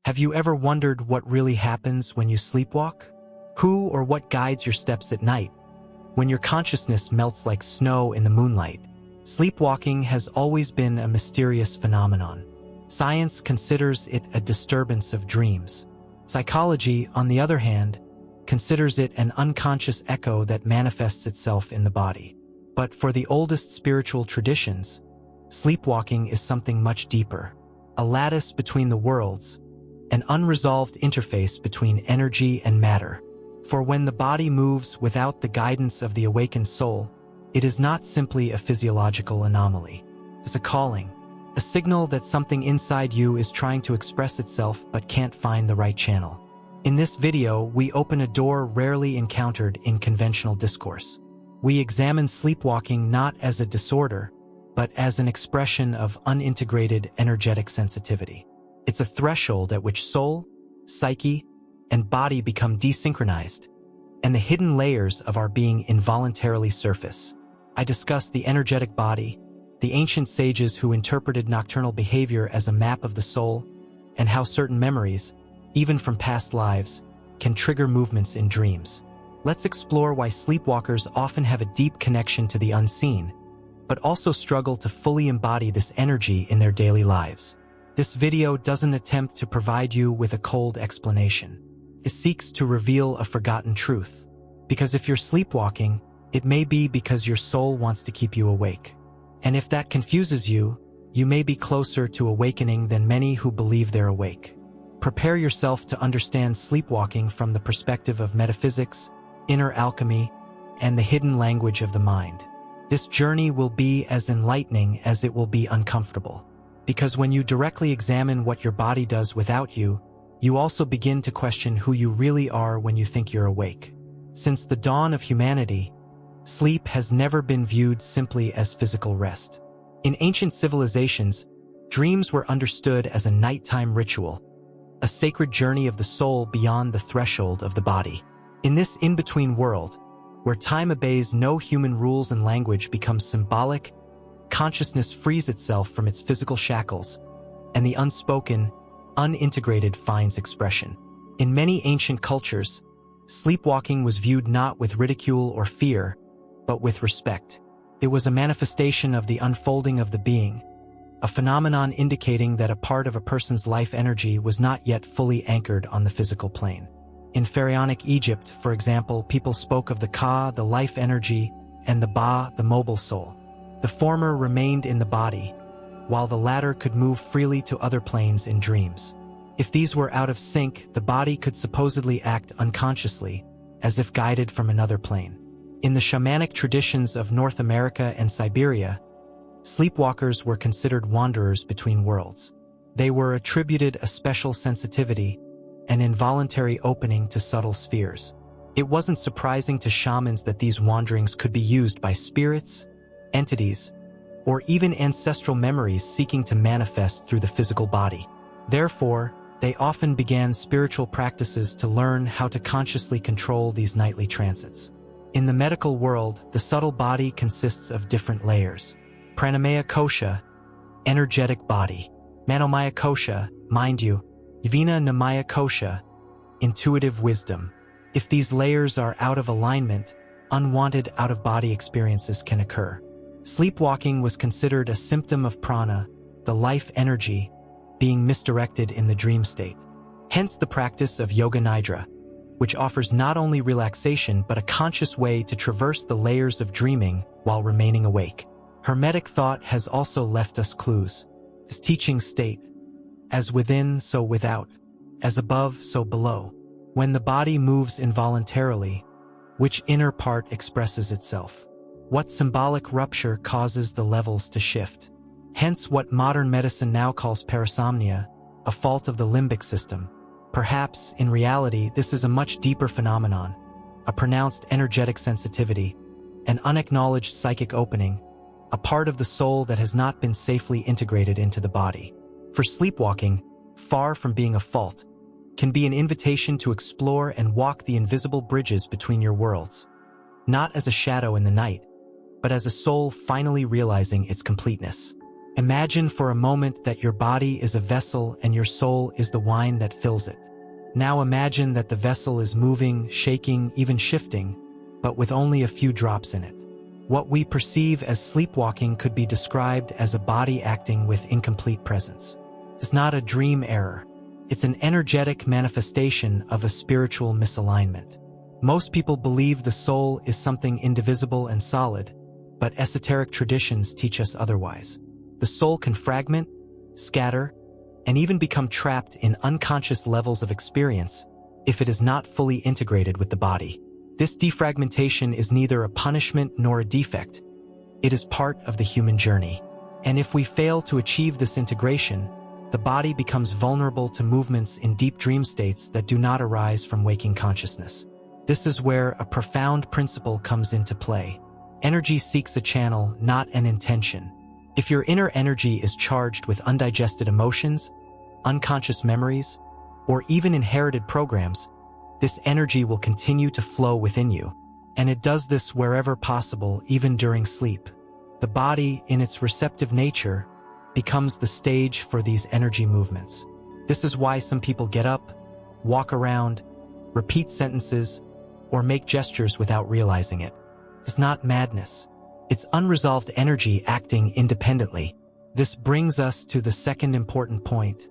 Have you ever wondered what really happens when you sleepwalk? Who or what guides your steps at night? When your consciousness melts like snow in the moonlight, sleepwalking has always been a mysterious phenomenon. Science considers it a disturbance of dreams. Psychology, on the other hand, considers it an unconscious echo that manifests itself in the body. But for the oldest spiritual traditions, sleepwalking is something much deeper, a lattice between the worlds, an unresolved interface between energy and matter. For when the body moves without the guidance of the awakened soul, it is not simply a physiological anomaly. It's a calling, a signal that something inside you is trying to express itself but can't find the right channel. In this video, we open a door rarely encountered in conventional discourse. We examine sleepwalking not as a disorder, but as an expression of unintegrated energetic sensitivity. It's a threshold at which soul, psyche, and body become desynchronized, and the hidden layers of our being involuntarily surface. I discuss the energetic body, the ancient sages who interpreted nocturnal behavior as a map of the soul, and how certain memories, even from past lives, can trigger movements in dreams. Let's explore why sleepwalkers often have a deep connection to the unseen, but also struggle to fully embody this energy in their daily lives. This video doesn't attempt to provide you with a cold explanation. It seeks to reveal a forgotten truth. Because if you're sleepwalking, it may be because your soul wants to keep you awake. And if that confuses you, you may be closer to awakening than many who believe they're awake. Prepare yourself to understand sleepwalking from the perspective of metaphysics, inner alchemy, and the hidden language of the mind. This journey will be as enlightening as it will be uncomfortable. Because when you directly examine what your body does without you, you also begin to question who you really are when you think you're awake. Since the dawn of humanity, sleep has never been viewed simply as physical rest. In ancient civilizations, dreams were understood as a nighttime ritual, a sacred journey of the soul beyond the threshold of the body. In this in-between world, where time obeys no human rules and language becomes symbolic, consciousness frees itself from its physical shackles, and the unspoken, unintegrated finds expression. In many ancient cultures, sleepwalking was viewed not with ridicule or fear, but with respect. It was a manifestation of the unfolding of the being, a phenomenon indicating that a part of a person's life energy was not yet fully anchored on the physical plane. In pharaonic Egypt, for example, people spoke of the Ka, the life energy, and the Ba, the mobile soul. The former remained in the body, while the latter could move freely to other planes in dreams. If these were out of sync, the body could supposedly act unconsciously, as if guided from another plane. In the shamanic traditions of North America and Siberia, sleepwalkers were considered wanderers between worlds. They were attributed a special sensitivity, an involuntary opening to subtle spheres. It wasn't surprising to shamans that these wanderings could be used by spirits, entities, or even ancestral memories seeking to manifest through the physical body. Therefore, they often began spiritual practices to learn how to consciously control these nightly transits. In the medical world, the subtle body consists of different layers. Pranamaya kosha, energetic body. Manomaya kosha, mind you. Yvina namaya kosha, intuitive wisdom. If these layers are out of alignment, unwanted out-of-body experiences can occur. Sleepwalking was considered a symptom of prana, the life energy, being misdirected in the dream state. Hence the practice of yoga nidra, which offers not only relaxation but a conscious way to traverse the layers of dreaming while remaining awake. Hermetic thought has also left us clues. This teaching state, as within, so without, as above, so below. When the body moves involuntarily, which inner part expresses itself? What symbolic rupture causes the levels to shift? Hence what modern medicine now calls parasomnia, a fault of the limbic system. Perhaps, in reality, this is a much deeper phenomenon, a pronounced energetic sensitivity, an unacknowledged psychic opening, a part of the soul that has not been safely integrated into the body. For sleepwalking, far from being a fault, can be an invitation to explore and walk the invisible bridges between your worlds, not as a shadow in the night, but as a soul finally realizing its completeness. Imagine for a moment that your body is a vessel and your soul is the wine that fills it. Now imagine that the vessel is moving, shaking, even shifting, but with only a few drops in it. What we perceive as sleepwalking could be described as a body acting with incomplete presence. It's not a dream error. It's an energetic manifestation of a spiritual misalignment. Most people believe the soul is something indivisible and solid, but esoteric traditions teach us otherwise. The soul can fragment, scatter, and even become trapped in unconscious levels of experience if it is not fully integrated with the body. This defragmentation is neither a punishment nor a defect. It is part of the human journey. And if we fail to achieve this integration, the body becomes vulnerable to movements in deep dream states that do not arise from waking consciousness. This is where a profound principle comes into play. Energy seeks a channel, not an intention. If your inner energy is charged with undigested emotions, unconscious memories, or even inherited programs, this energy will continue to flow within you. And it does this wherever possible, even during sleep. The body, in its receptive nature, becomes the stage for these energy movements. This is why some people get up, walk around, repeat sentences, or make gestures without realizing it. It's not madness. It's unresolved energy acting independently. This brings us to the second important point,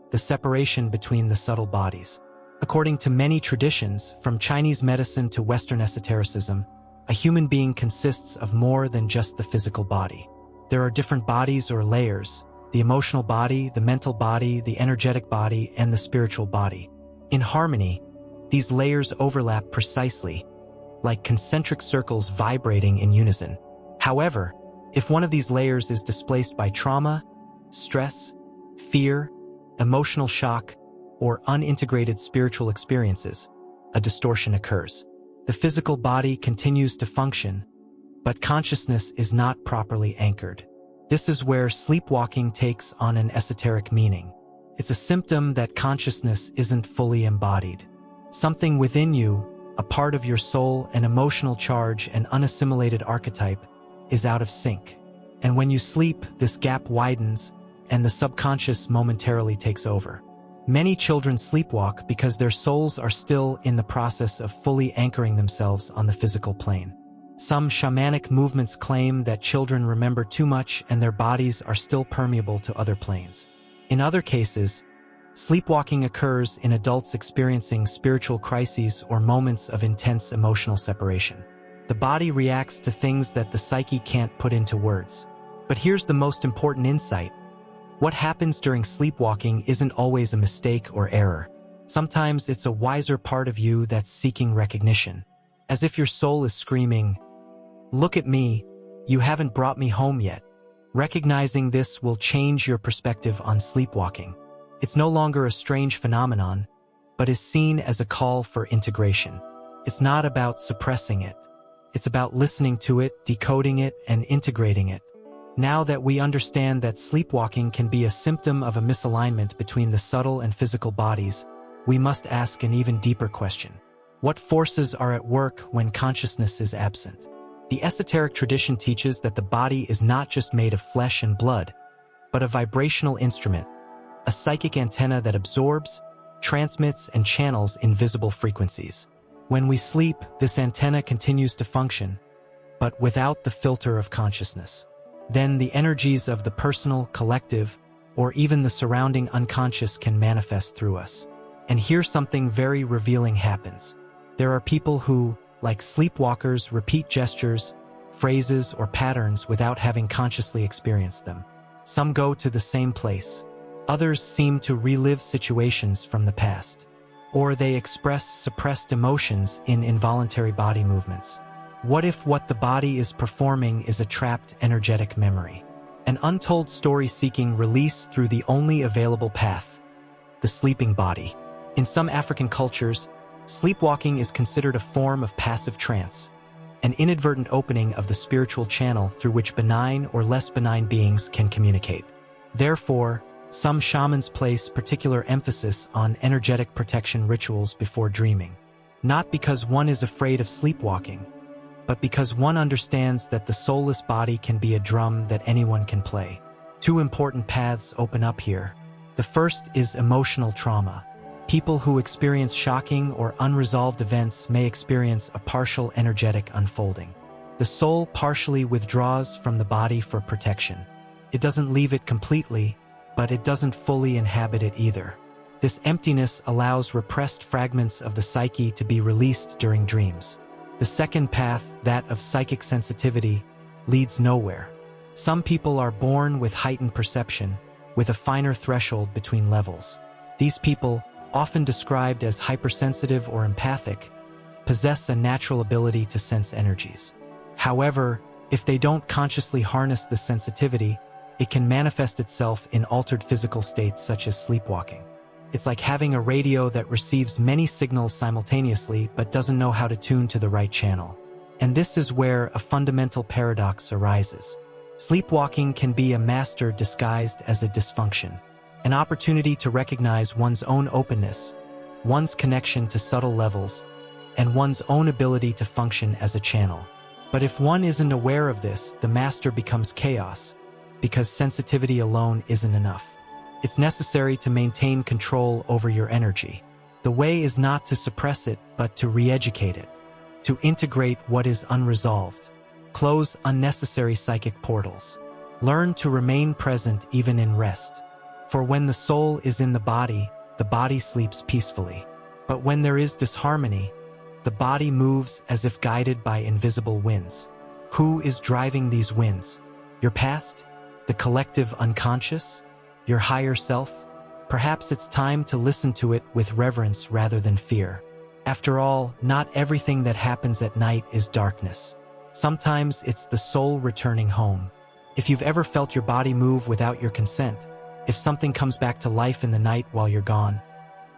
the separation between the subtle bodies. According to many traditions, from Chinese medicine to Western esotericism, a human being consists of more than just the physical body. There are different bodies or layers: the emotional body, the mental body, the energetic body, and the spiritual body. In harmony, these layers overlap precisely, like concentric circles vibrating in unison. However, if one of these layers is displaced by trauma, stress, fear, emotional shock, or unintegrated spiritual experiences, a distortion occurs. The physical body continues to function, but consciousness is not properly anchored. This is where sleepwalking takes on an esoteric meaning. It's a symptom that consciousness isn't fully embodied. Something within you, a part of your soul, an emotional charge, an unassimilated archetype, is out of sync. And when you sleep, this gap widens, and the subconscious momentarily takes over. Many children sleepwalk because their souls are still in the process of fully anchoring themselves on the physical plane. Some shamanic movements claim that children remember too much and their bodies are still permeable to other planes. In other cases, sleepwalking occurs in adults experiencing spiritual crises or moments of intense emotional separation. The body reacts to things that the psyche can't put into words. But here's the most important insight. What happens during sleepwalking isn't always a mistake or error. Sometimes it's a wiser part of you that's seeking recognition. As if your soul is screaming, "Look at me, you haven't brought me home yet." Recognizing this will change your perspective on sleepwalking. It's no longer a strange phenomenon, but is seen as a call for integration. It's not about suppressing it. It's about listening to it, decoding it, and integrating it. Now that we understand that sleepwalking can be a symptom of a misalignment between the subtle and physical bodies, we must ask an even deeper question. What forces are at work when consciousness is absent? The esoteric tradition teaches that the body is not just made of flesh and blood, but a vibrational instrument, a psychic antenna that absorbs, transmits, and channels invisible frequencies. When we sleep, this antenna continues to function, but without the filter of consciousness. Then the energies of the personal, collective, or even the surrounding unconscious can manifest through us. And here something very revealing happens. There are people who, like sleepwalkers, repeat gestures, phrases, or patterns without having consciously experienced them. Some go to the same place. Others seem to relive situations from the past. Or they express suppressed emotions in involuntary body movements. What if what the body is performing is a trapped energetic memory? An untold story seeking release through the only available path, the sleeping body. In some African cultures, sleepwalking is considered a form of passive trance, an inadvertent opening of the spiritual channel through which benign or less benign beings can communicate. Therefore, some shamans place particular emphasis on energetic protection rituals before dreaming. Not because one is afraid of sleepwalking, but because one understands that the soulless body can be a drum that anyone can play. Two important paths open up here. The first is emotional trauma. People who experience shocking or unresolved events may experience a partial energetic unfolding. The soul partially withdraws from the body for protection. It doesn't leave it completely, but it doesn't fully inhabit it either. This emptiness allows repressed fragments of the psyche to be released during dreams. The second path, that of psychic sensitivity, leads nowhere. Some people are born with heightened perception, with a finer threshold between levels. These people, often described as hypersensitive or empathic, possess a natural ability to sense energies. However, if they don't consciously harness this sensitivity, it can manifest itself in altered physical states such as sleepwalking. It's like having a radio that receives many signals simultaneously but doesn't know how to tune to the right channel. And this is where a fundamental paradox arises. Sleepwalking can be a master disguised as a dysfunction, an opportunity to recognize one's own openness, one's connection to subtle levels, and one's own ability to function as a channel. But if one isn't aware of this, the master becomes chaos, because sensitivity alone isn't enough. It's necessary to maintain control over your energy. The way is not to suppress it, but to re-educate it, to integrate what is unresolved, close unnecessary psychic portals, learn to remain present even in rest. For when the soul is in the body sleeps peacefully. But when there is disharmony, the body moves as if guided by invisible winds. Who is driving these winds? Your past? The collective unconscious? Your higher self? Perhaps it's time to listen to it with reverence rather than fear. After all, not everything that happens at night is darkness. Sometimes it's the soul returning home. If you've ever felt your body move without your consent, if something comes back to life in the night while you're gone,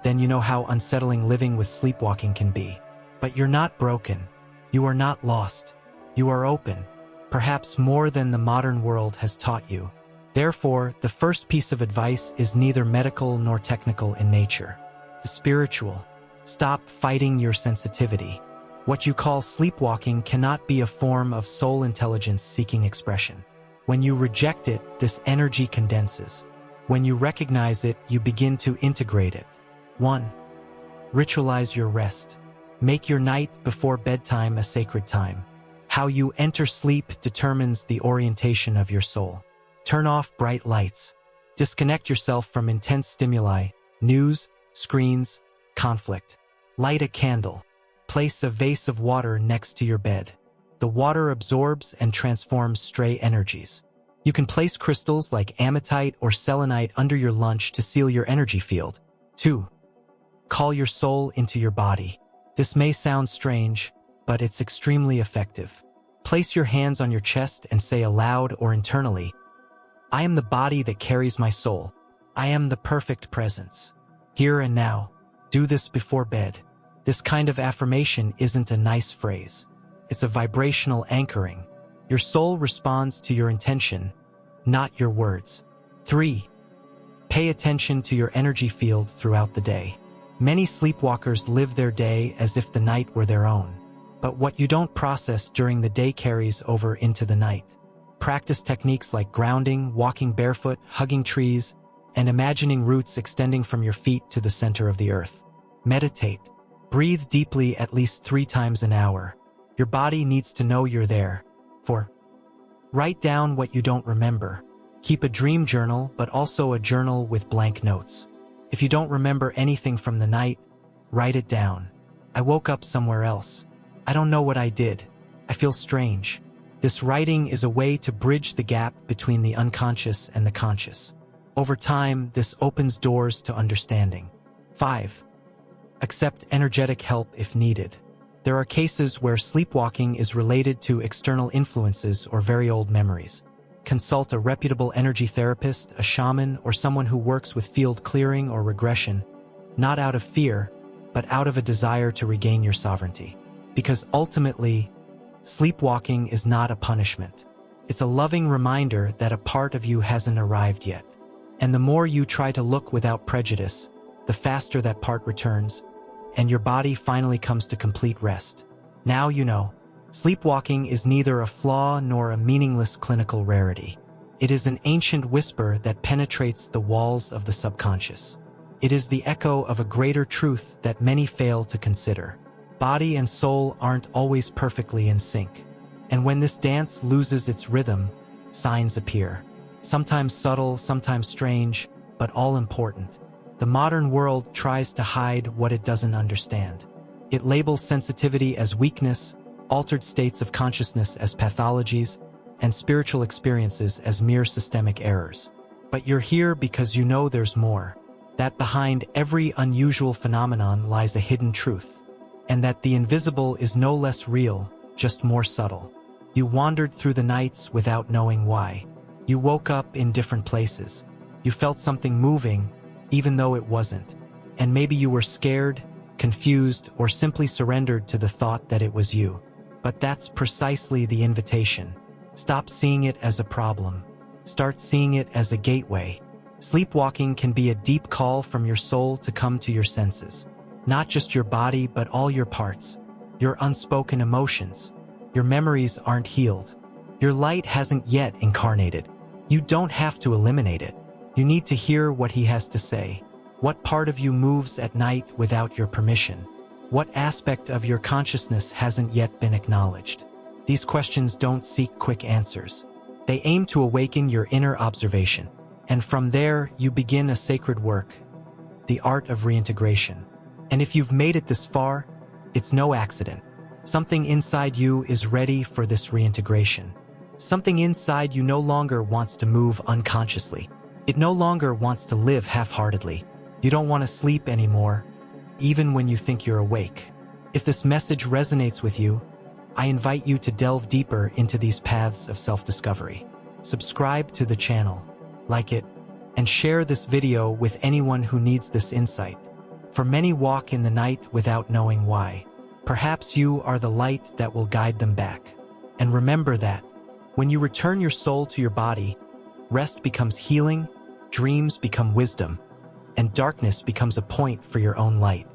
then you know how unsettling living with sleepwalking can be. But you're not broken. You are not lost. You are open, perhaps more than the modern world has taught you. Therefore, the first piece of advice is neither medical nor technical in nature. The spiritual. Stop fighting your sensitivity. What you call sleepwalking cannot be a form of soul intelligence seeking expression. When you reject it, this energy condenses. When you recognize it, you begin to integrate it. 1. Ritualize your rest. Make your night before bedtime a sacred time. How you enter sleep determines the orientation of your soul. Turn off bright lights. Disconnect yourself from intense stimuli, news, screens, conflict. Light a candle. Place a vase of water next to your bed. The water absorbs and transforms stray energies. You can place crystals like ametite or selenite under your lunch to seal your energy field. 2. Call your soul into your body. This may sound strange, but it's extremely effective. Place your hands on your chest and say aloud or internally, I am the body that carries my soul. I am the perfect presence. Here and now. Do this before bed. This kind of affirmation isn't a nice phrase. It's a vibrational anchoring. Your soul responds to your intention, not your words. 3. Pay attention to your energy field throughout the day. Many sleepwalkers live their day as if the night were their own. But what you don't process during the day carries over into the night. Practice techniques like grounding, walking barefoot, hugging trees, and imagining roots extending from your feet to the center of the earth. Meditate. Breathe deeply at least 3 times an hour. Your body needs to know you're there. 4. Write down what you don't remember. Keep a dream journal, but also a journal with blank notes. If you don't remember anything from the night, write it down. I woke up somewhere else. I don't know what I did. I feel strange. This writing is a way to bridge the gap between the unconscious and the conscious. Over time, this opens doors to understanding. 5. Accept energetic help if needed. There are cases where sleepwalking is related to external influences or very old memories. Consult a reputable energy therapist, a shaman, or someone who works with field clearing or regression, not out of fear, but out of a desire to regain your sovereignty. Because ultimately, sleepwalking is not a punishment. It's a loving reminder that a part of you hasn't arrived yet. And the more you try to look without prejudice, the faster that part returns, and your body finally comes to complete rest. Now you know, sleepwalking is neither a flaw nor a meaningless clinical rarity. It is an ancient whisper that penetrates the walls of the subconscious. It is the echo of a greater truth that many fail to consider. Body and soul aren't always perfectly in sync. And when this dance loses its rhythm, signs appear. Sometimes subtle, sometimes strange, but all important. The modern world tries to hide what it doesn't understand. It labels sensitivity as weakness, altered states of consciousness as pathologies, and spiritual experiences as mere systemic errors. But you're here because you know there's more. That behind every unusual phenomenon lies a hidden truth. And that the invisible is no less real, just more subtle. You wandered through the nights without knowing why. You woke up in different places. You felt something moving, even though it wasn't. And maybe you were scared, confused, or simply surrendered to the thought that it was you. But that's precisely the invitation. Stop seeing it as a problem. Start seeing it as a gateway. Sleepwalking can be a deep call from your soul to come to your senses. Not just your body, but all your parts. Your unspoken emotions. Your memories aren't healed. Your light hasn't yet incarnated. You don't have to eliminate it. You need to hear what he has to say. What part of you moves at night without your permission? What aspect of your consciousness hasn't yet been acknowledged? These questions don't seek quick answers. They aim to awaken your inner observation. And from there, you begin a sacred work, the art of reintegration. And if you've made it this far, it's no accident. Something inside you is ready for this reintegration. Something inside you no longer wants to move unconsciously. It no longer wants to live half-heartedly. You don't want to sleep anymore, even when you think you're awake. If this message resonates with you, I invite you to delve deeper into these paths of self-discovery. Subscribe to the channel, like it, and share this video with anyone who needs this insight. For many walk in the night without knowing why. Perhaps you are the light that will guide them back. And remember that, when you return your soul to your body, rest becomes healing, dreams become wisdom, and darkness becomes a point for your own light.